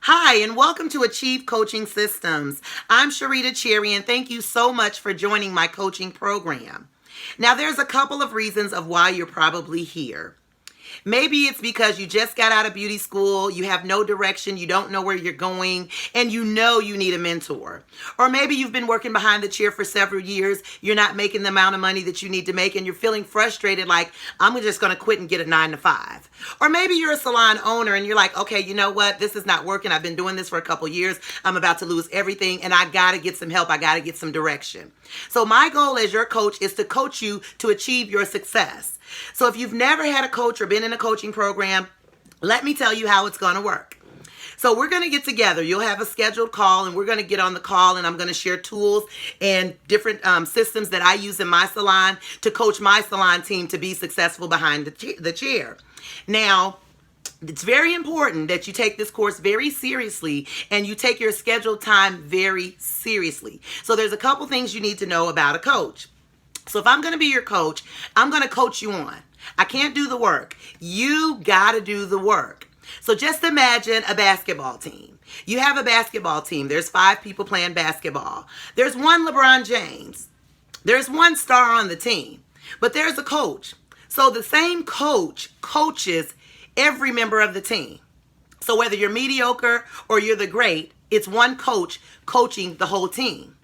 Hi, and welcome to Achieve Coaching Systems. I'm Sharita Cherry, and thank you so much for joining my coaching program. Now, there's a couple of reasons of why you're probably here. Maybe it's because you just got out of beauty school, you have no direction, you don't know where you're going, and you know you need a mentor. Or maybe you've been working behind the chair for several years, you're not making the amount of money that you need to make, and you're feeling frustrated like, I'm just going to quit and get a 9 to 5. Or maybe you're a salon owner and you're like, okay, you know what? This is not working. I've been doing this for a couple years. I'm about to lose everything, and I got to get some help. I got to get some direction. So my goal as your coach is to coach you to achieve your success. So if you've never had a coach or been in a coaching program, let me tell you how it's going to work. So we're going to get together. You'll have a scheduled call, and we're going to get on the call, and I'm going to share tools and different systems that I use in my salon to coach my salon team to be successful behind the chair. Now, it's very important that you take this course very seriously and you take your scheduled time very seriously. So there's a couple things you need to know about a coach. So if I'm going to be your coach, I'm going to coach you on. I can't do the work. You got to do the work. So just imagine a basketball team. You have a basketball team. There's 5 people playing basketball. There's one LeBron James. There's one star on the team. But there's a coach. So the same coach coaches every member of the team. So whether you're mediocre or you're the great, it's one coach coaching the whole team.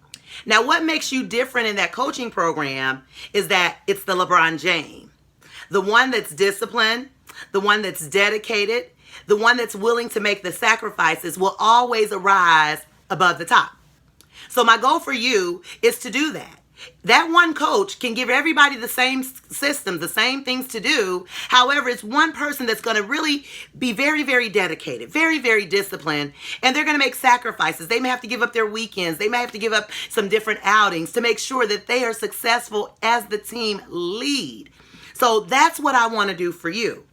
Now, what makes you different in that coaching program is that it's the LeBron James, the one that's disciplined, the one that's dedicated, the one that's willing to make the sacrifices will always arise above the top. So my goal for you is to do that. That one coach can give everybody the same systems, the same things to do. However, it's one person that's going to really be very, very dedicated, very, very disciplined, and they're going to make sacrifices. They may have to give up their weekends. They may have to give up some different outings to make sure that they are successful as the team lead. So that's what I want to do for you.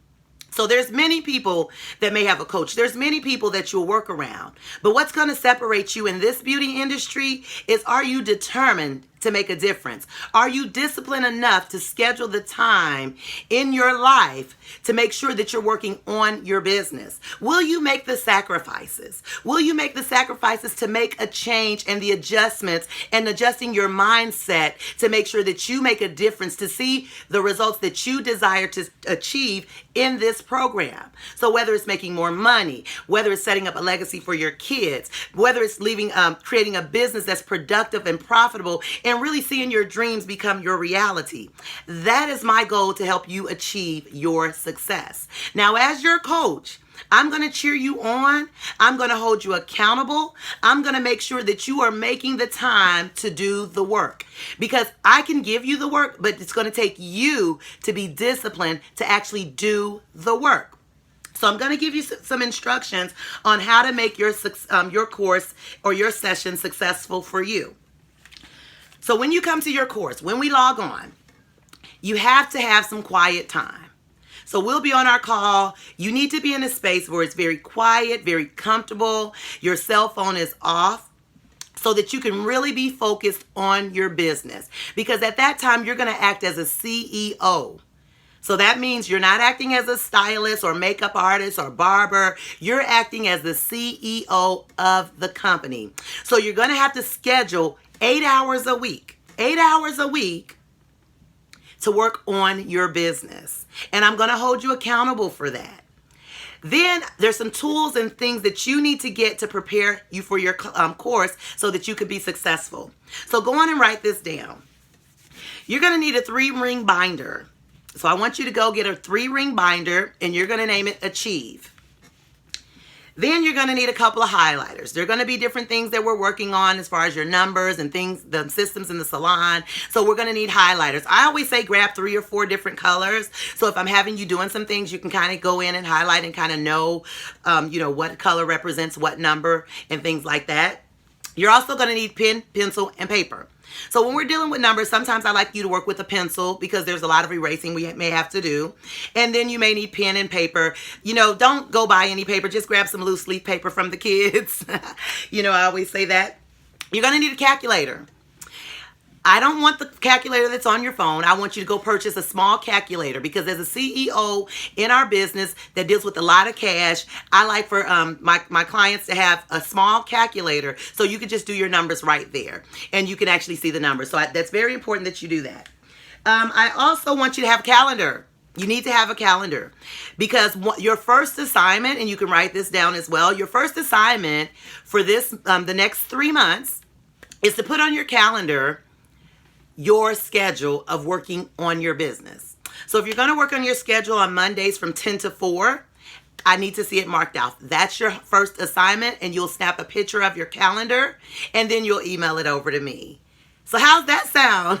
So there's many people that may have a coach. There's many people that you'll work around. But what's going to separate you in this beauty industry is, are you determined to make a difference? Are you disciplined enough to schedule the time in your life to make sure that you're working on your business? Will you make the sacrifices? Will you make the sacrifices to make a change and the adjustments and adjusting your mindset to make sure that you make a difference to see the results that you desire to achieve in this program? So whether it's making more money, whether it's setting up a legacy for your kids, whether it's creating a business that's productive and profitable, and really seeing your dreams become your reality. That is my goal, to help you achieve your success. Now, as your coach, I'm going to cheer you on. I'm going to hold you accountable. I'm going to make sure that you are making the time to do the work, because I can give you the work, but it's going to take you to be disciplined to actually do the work. So I'm going to give you some instructions on how to make your course or your session successful for you. So when you come to your course, when we log on, you have to have some quiet time. So we'll be on our call. You need to be in a space where it's very quiet, very comfortable. Your cell phone is off, so that you can really be focused on your business. Because at that time, you're going to act as a CEO. So that means you're not acting as a stylist or makeup artist or barber. You're acting as the CEO of the company. So you're going to have to schedule 8 hours a week to work on your business. And I'm going to hold you accountable for that. Then there's some tools and things that you need to get to prepare you for your course so that you could be successful. So go on and write this down. You're going to need a 3-ring binder. So I want you to go get a 3-ring binder, and you're going to name it Achieve. Then you're going to need a couple of highlighters. There are going to be different things that we're working on as far as your numbers and things, the systems in the salon. So we're going to need highlighters. I always say grab 3 or 4 different colors. So if I'm having you doing some things, you can kind of go in and highlight and kind of know, what color represents what number and things like that. You're also going to need pen, pencil, and paper. So when we're dealing with numbers, sometimes I like you to work with a pencil because there's a lot of erasing we may have to do. And then you may need pen and paper. Don't go buy any paper. Just grab some loose leaf paper from the kids. I always say that. You're going to need a calculator. I don't want the calculator that's on your phone. I want you to go purchase a small calculator, because as a CEO in our business that deals with a lot of cash, I like for my clients to have a small calculator so you can just do your numbers right there and you can actually see the numbers. So that's very important that you do that. I also want you to have a calendar. You need to have a calendar, because your first assignment, and you can write this down as well, your first assignment for this the next 3 months is to put on your calendar your schedule of working on your business. So if you're going to work on your schedule on Mondays from 10 to 4, I need to see it marked out. That's your first assignment, and you'll snap a picture of your calendar and then you'll email it over to me. So how's that sound?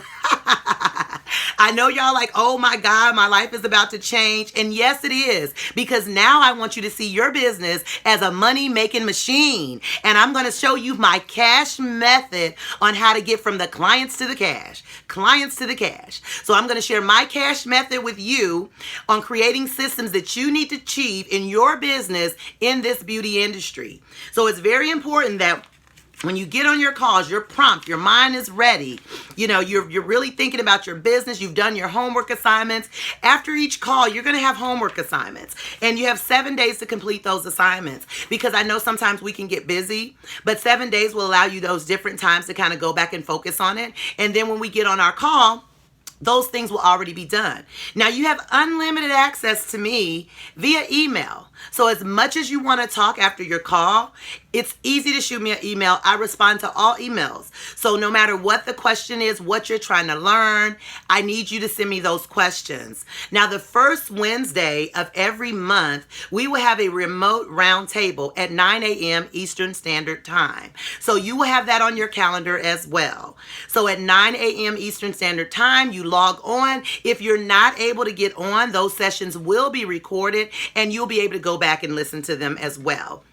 I know y'all like, oh my God, my life is about to change. And yes, it is. Because now I want you to see your business as a money-making machine. And I'm going to show you my cash method on how to get from the clients to the cash. Clients to the cash. So I'm going to share my cash method with you on creating systems that you need to achieve in your business in this beauty industry. So it's very important that when you get on your calls, you're prompt, your mind is ready. You know, you're really thinking about your business. You've done your homework assignments. After each call, you're going to have homework assignments. And you have 7 days to complete those assignments. Because I know sometimes we can get busy, but 7 days will allow you those different times to kind of go back and focus on it. And then when we get on our call, those things will already be done. Now, you have unlimited access to me via email. So as much as you want to talk after your call, it's easy to shoot me an email. I respond to all emails. So no matter what the question is, what you're trying to learn, I need you to send me those questions. Now, the first Wednesday of every month, we will have a remote roundtable at 9 a.m. Eastern Standard Time. So you will have that on your calendar as well. So at 9 a.m. Eastern Standard Time, you log on. If you're not able to get on, those sessions will be recorded and you'll be able to go back and listen to them as well.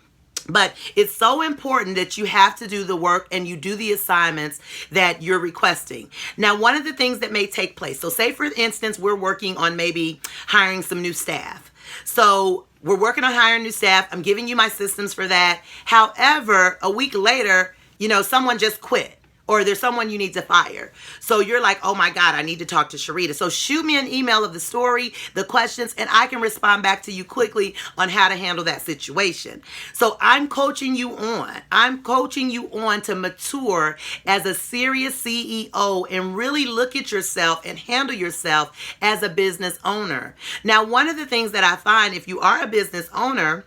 But it's so important that you have to do the work and you do the assignments that you're requesting. Now, one of the things that may take place, so say for instance, we're working on maybe hiring some new staff. So we're working on hiring new staff. I'm giving you my systems for that. However, a week later, someone just quit. Or there's someone you need to fire. So you're like, oh my God, I need to talk to Sharita. So shoot me an email of the story, the questions, and I can respond back to you quickly on how to handle that situation. So I'm coaching you on. I'm coaching you on to mature as a serious CEO and really look at yourself and handle yourself as a business owner. Now, one of the things that I find, if you are a business owner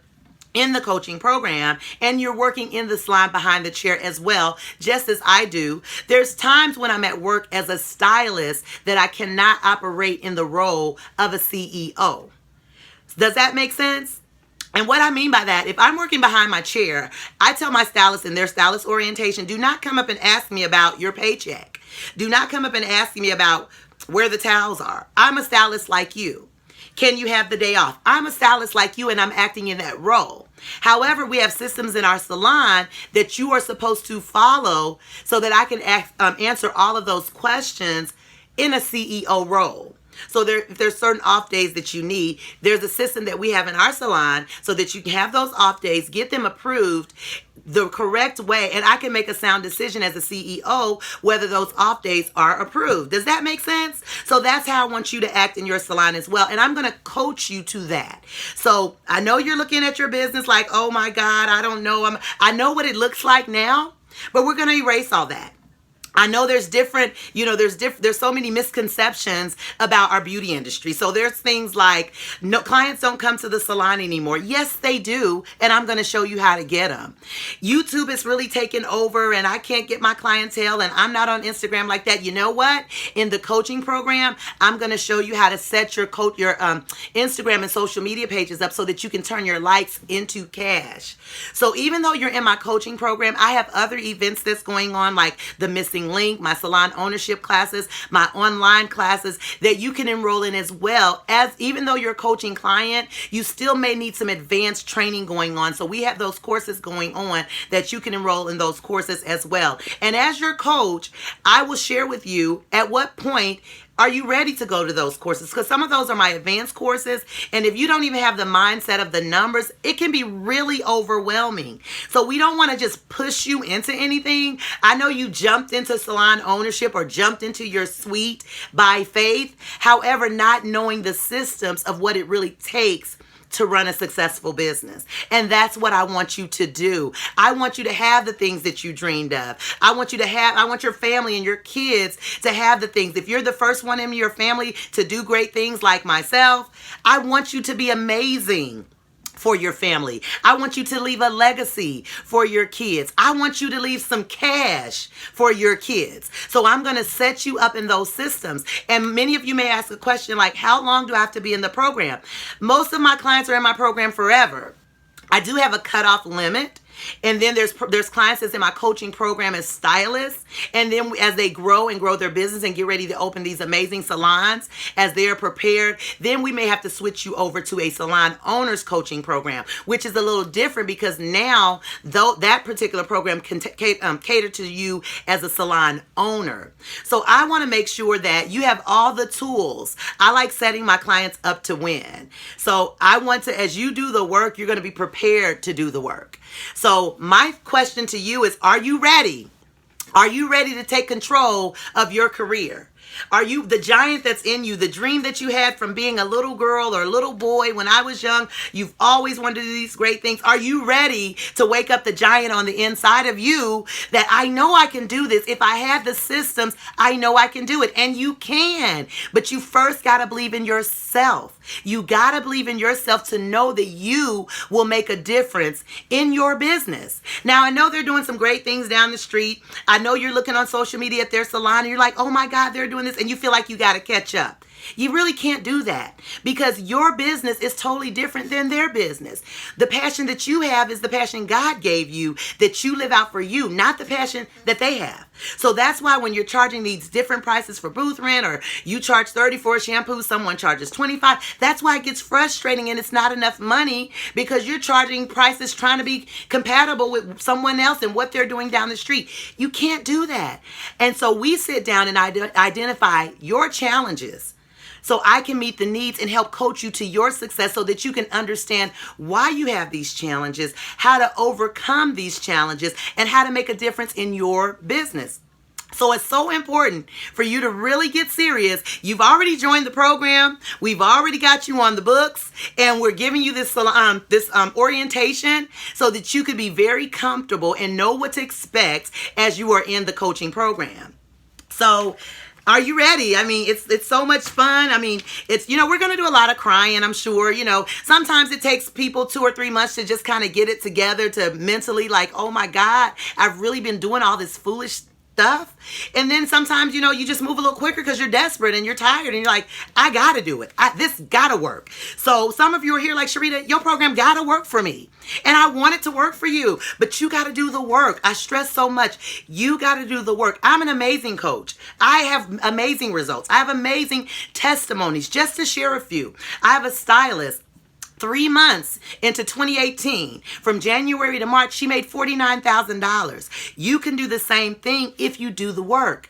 in the coaching program and you're working in the salon behind the chair as well, just as I do, there's times when I'm at work as a stylist that I cannot operate in the role of a CEO. Does that make sense? And what I mean by that, if I'm working behind my chair, I tell my stylist in their stylist orientation, do not come up and ask me about your paycheck. Do not come up and ask me about where the towels are. I'm a stylist like you. Can you have the day off? I'm a stylist like you and I'm acting in that role. However, we have systems in our salon that you are supposed to follow so that I can answer all of those questions in a CEO role. So if there's certain off days that you need, there's a system that we have in our salon so that you can have those off days, get them approved the correct way, and I can make a sound decision as a CEO whether those off days are approved. Does that make sense? So that's how I want you to act in your salon as well, and I'm going to coach you to that. So I know you're looking at your business like, oh my God, I don't know. I know what it looks like now, but we're going to erase all that. I know there's there's so many misconceptions about our beauty industry. So there's things like, no, clients don't come to the salon anymore. Yes, they do. And I'm going to show you how to get them. YouTube is really taking over and I can't get my clientele and I'm not on Instagram like that. You know what? In the coaching program, I'm going to show you how to set your Instagram and social media pages up so that you can turn your likes into cash. So even though you're in my coaching program, I have other events that's going on, like the Missing Link, my salon ownership classes, my online classes that you can enroll in as well. As even though you're a coaching client, you still may need some advanced training going on. So we have those courses going on that you can enroll in those courses as well. And as your coach, I will share with you at what point Are you ready to go to those courses? Because some of those are my advanced courses. And if you don't even have the mindset of the numbers, it can be really overwhelming. So we don't want to just push you into anything. I know you jumped into salon ownership or jumped into your suite by faith. However, not knowing the systems of what it really takes to run a successful business. And that's what I want you to do. I want you to have the things that you dreamed of. I want your family and your kids to have the things. If you're the first one in your family to do great things like myself, I want you to be amazing for your family. I want you to leave a legacy for your kids. I want you to leave some cash for your kids. So I'm going to set you up in those systems. And many of you may ask a question like, how long do I have to be in the program? Most of my clients are in my program forever. I do have a cutoff limit. And then there's clients that's in my coaching program as stylists. And then as they grow and grow their business and get ready to open these amazing salons, as they're prepared, then we may have to switch you over to a salon owners coaching program, which is a little different because now though that particular program can cater to you as a salon owner. So I want to make sure that you have all the tools. I like setting my clients up to win. So I want to, as you do the work, you're going to be prepared to do the work. So my question to you is, are you ready? Are you ready to take control of your career? Are you the giant that's in you, the dream that you had from being a little girl or a little boy when I was young? You've always wanted to do these great things. Are you ready to wake up the giant on the inside of you that I know I can do this? If I have the systems, I know I can do it. And you can. But you first got to believe in yourself. You got to believe in yourself to know that you will make a difference in your business. Now, I know they're doing some great things down the street. I know you're looking on social media at their salon and you're like, oh my God, they're doing this, and you feel like you got to catch up. You really can't do that because your business is totally different than their business. The passion that you have is the passion God gave you that you live out for you, not the passion that they have. So that's why when you're charging these different prices for booth rent, or you charge $30 for a shampoo, someone charges $25, that's why it gets frustrating and it's not enough money because you're charging prices trying to be compatible with someone else and what they're doing down the street. You can't do that. And so we sit down and identify your challenges so I can meet the needs and help coach you to your success so that you can understand why you have these challenges, how to overcome these challenges, and how to make a difference in your business. So it's so important for you to really get serious. You've already joined the program. We've already got you on the books, and we're giving you this orientation so that you could be very comfortable and know what to expect as you are in the coaching program. So are you ready? I mean, it's so much fun. I mean, we're going to do a lot of crying, I'm sure. Sometimes it takes people 2 or 3 months to just kind of get it together to mentally like, oh my God, I've really been doing all this foolish stuff. And then sometimes, you just move a little quicker because you're desperate and you're tired and you're like, I got to do it. This got to work. So some of you are here like, Sharita, your program got to work for me. And I want it to work for you, but you got to do the work. I stress so much. You got to do the work. I'm an amazing coach. I have amazing results. I have amazing testimonies. Just to share a few, I have a stylist. 3 months into 2018, from January to March, she made $49,000. You can do the same thing if you do the work.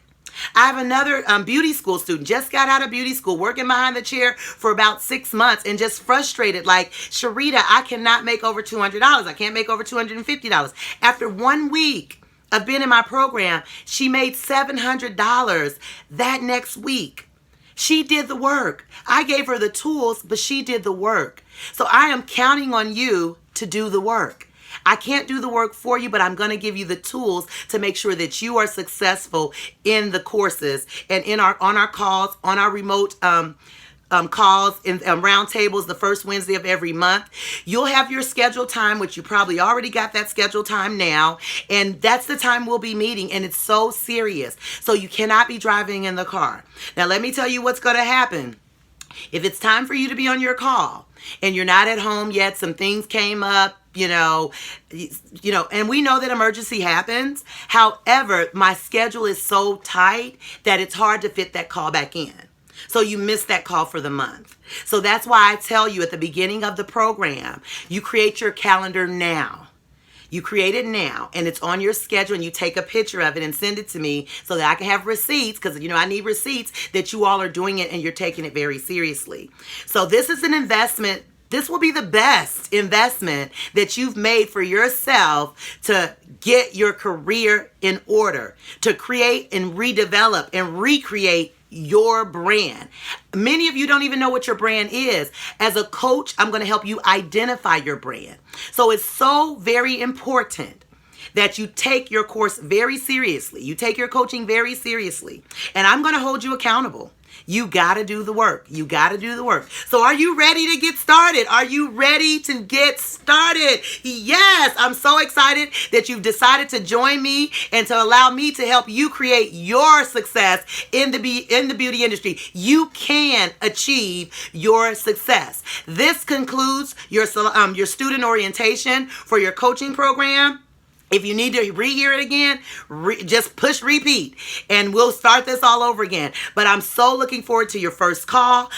I have another beauty school student, just got out of beauty school, working behind the chair for about 6 months and just frustrated, like, Sharita, I cannot make over $200. I can't make over $250. After 1 week of being in my program, she made $700 that next week. She did the work. I gave her the tools, but she did the work. So I am counting on you to do the work. I can't do the work for you, but I'm going to give you the tools to make sure that you are successful in the courses and on our calls, on our remote calls and round tables the first Wednesday of every month. You'll have your scheduled time, which you probably already got that scheduled time now. And that's the time we'll be meeting. And it's so serious. So you cannot be driving in the car. Now, let me tell you what's going to happen. If it's time for you to be on your call and you're not at home yet, some things came up, and we know that emergency happens. However, my schedule is so tight that it's hard to fit that call back in. So you miss that call for the month. So that's why I tell you at the beginning of the program, you create your calendar now. You create it now, and it's on your schedule, and you take a picture of it and send it to me so that I can have receipts, because, I need receipts that you all are doing it and you're taking it very seriously. So this is an investment. This will be the best investment that you've made for yourself to get your career in order, to create and redevelop and recreate your brand. Many of you don't even know what your brand is. As a coach, I'm going to help you identify your brand. So it's so very important that you take your course very seriously. You take your coaching very seriously. And I'm going to hold you accountable. You got to do the work. You got to do the work. So are you ready to get started? Are you ready to get started? Yes, I'm so excited that you've decided to join me and to allow me to help you create your success in the beauty industry. You can achieve your success. This concludes your student orientation for your coaching program. If you need to rehear it again, just push repeat and we'll start this all over again. But I'm so looking forward to your first call.